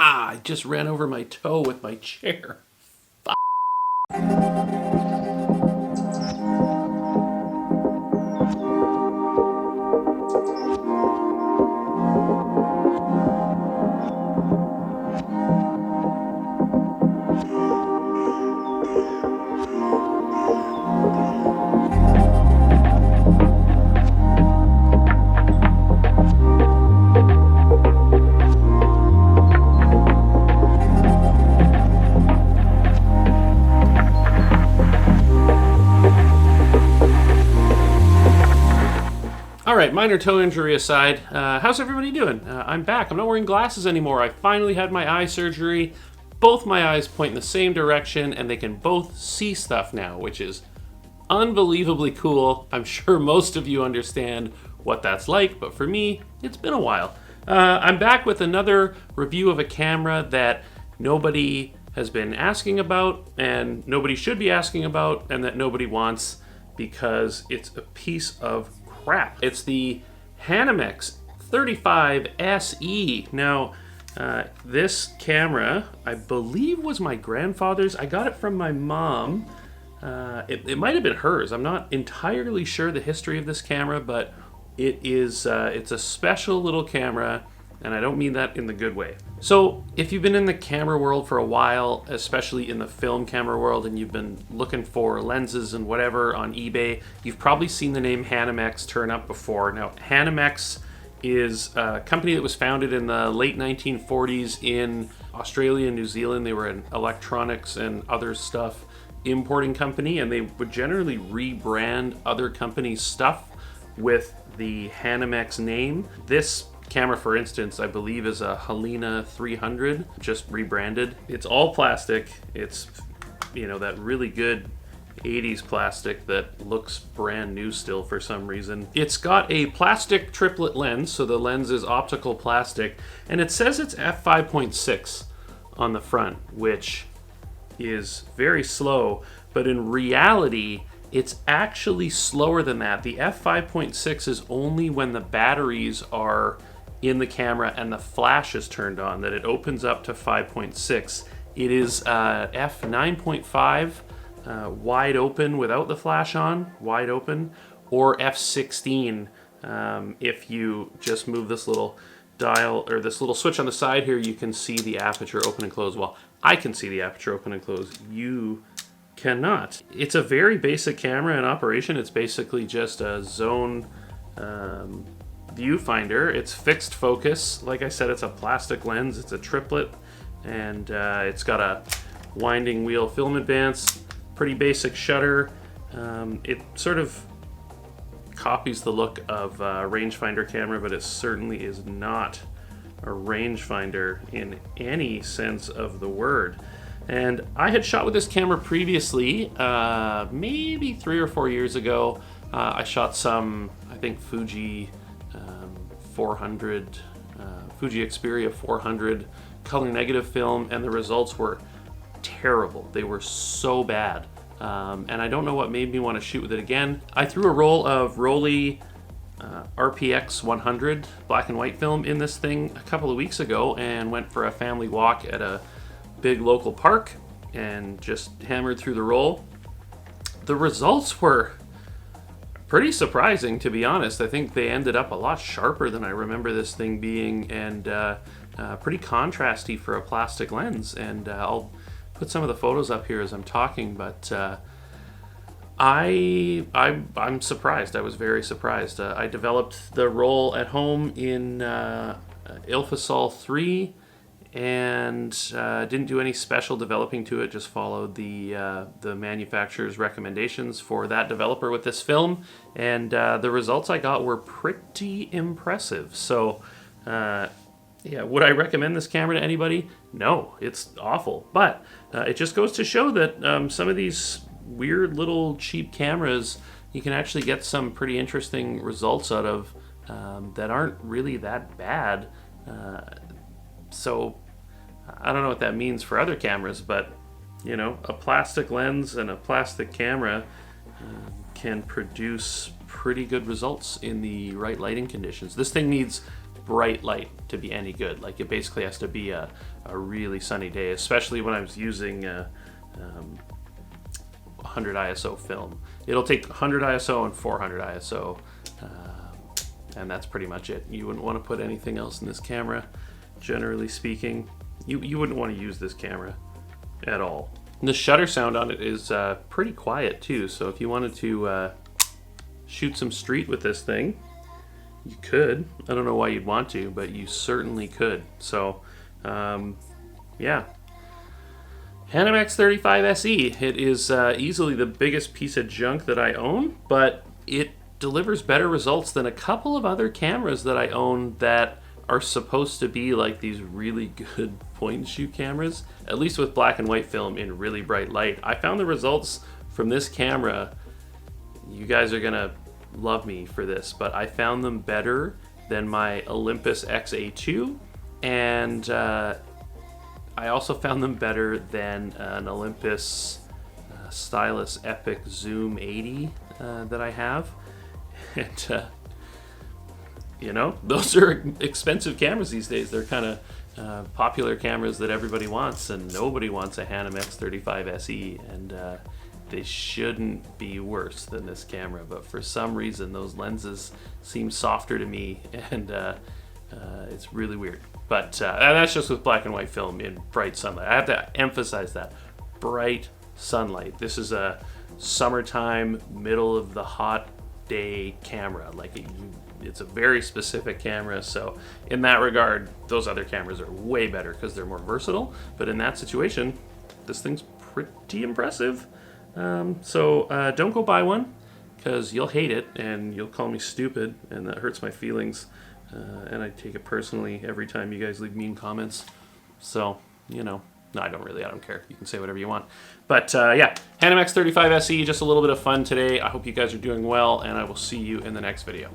I just ran over my toe with my chair. All right, minor toe injury aside, how's everybody doing? I'm back. I'm not wearing glasses anymore. I finally had my eye surgery. Both my eyes point in the same direction, and they can both see stuff now, which is unbelievably cool. I'm sure most of you understand what that's like, but for me, it's been a while. I'm back with another review of a camera that nobody has been asking about, and nobody should be asking about, and that nobody wants because it's a piece of crap. It's the Hanimex 35 SE. Now, this camera, I believe, was my grandfather's. I got it from my mom. It might have been hers. I'm not entirely sure the history of this camera, but it's a special little camera, and I don't mean that in the good way. So if you've been in the camera world for a while, especially in the film camera world, and you've been looking for lenses and whatever on eBay, you've probably seen the name Hanimex turn up before. Now, Hanimex is a company that was founded in the late 1940s in Australia and New Zealand. They were an electronics and other stuff importing company, and they would generally rebrand other companies' stuff with the Hanimex name. This camera, for instance, I believe is a Helena 300, just rebranded. It's all plastic. It's, that really good 80s plastic that looks brand new still for some reason. It's got a plastic triplet lens, so the lens is optical plastic, and it says it's f5.6 on the front, which is very slow, but in reality, it's actually slower than that. The f5.6 is only when the batteries are in the camera and the flash is turned on that it opens up to 5.6. It is f9.5 wide open without the flash on, wide open, or f16 if you just move this little dial or this little switch on the side here, you can see the aperture open and close. Well, I can see the aperture open and close. You cannot. It's a very basic camera in operation. It's basically just a zone viewfinder. It's fixed focus. Like I said, it's a plastic lens. It's a triplet, and it's got a winding wheel film advance. Pretty basic shutter. It sort of copies the look of a rangefinder camera, but it certainly is not a rangefinder in any sense of the word. And I had shot with this camera previously, maybe 3 or 4 years ago. I shot some, I think, Fuji 400, Fuji Xperia 400 color negative film, and the results were terrible. They were so bad. And I don't know what made me want to shoot with it again. I threw a roll of Rollei RPX 100 black and white film in this thing a couple of weeks ago and went for a family walk at a big local park and just hammered through the roll. The results were pretty surprising, to be honest. I think they ended up a lot sharper than I remember this thing being, and pretty contrasty for a plastic lens. And I'll put some of the photos up here as I'm talking, but I'm surprised. I was very surprised. I developed the roll at home in Ilfosol 3 and didn't do any special developing to it, just followed the manufacturer's recommendations for that developer with this film, and the results I got were pretty impressive. So yeah, would I recommend this camera to anybody? No, it's awful, but it just goes to show that some of these weird little cheap cameras you can actually get some pretty interesting results out of that aren't really that bad. So I don't know what that means for other cameras, but a plastic lens and a plastic camera can produce pretty good results in the right lighting conditions. This thing needs bright light to be any good. Like, it basically has to be a really sunny day, especially when I was using 100 ISO film. It'll take 100 ISO and 400 ISO, and that's pretty much it. You wouldn't want to put anything else in this camera, generally speaking. You wouldn't want to use this camera at all. And the shutter sound on it is pretty quiet too, so if you wanted to shoot some street with this thing, you could. I don't know why you'd want to, but you certainly could. So, yeah. Hanimex 35 SE. It is easily the biggest piece of junk that I own, but it delivers better results than a couple of other cameras that I own that are supposed to be like these really good point and shoot cameras, at least with black and white film in really bright light. I found the results from this camera, you guys are gonna love me for this, but I found them better than my Olympus XA2, and I also found them better than an Olympus Stylus Epic Zoom 80 that I have. And you know, those are expensive cameras these days. They're kind of popular cameras that everybody wants, and nobody wants a Hanimex 35 SE, and they shouldn't be worse than this camera, but for some reason those lenses seem softer to me, and it's really weird. But and that's just with black and white film in bright sunlight. I have to emphasize that. Bright sunlight. This is a summertime, middle of the hot day camera. Like, it's a very specific camera, so in that regard, those other cameras are way better because they're more versatile. But in that situation, this thing's pretty impressive. So don't go buy one, because you'll hate it and you'll call me stupid, and that hurts my feelings. And I take it personally every time you guys leave mean comments. So, you know, no, I don't care. You can say whatever you want. But yeah, Hanimex 35 SE, just a little bit of fun today. I hope you guys are doing well, and I will see you in the next video.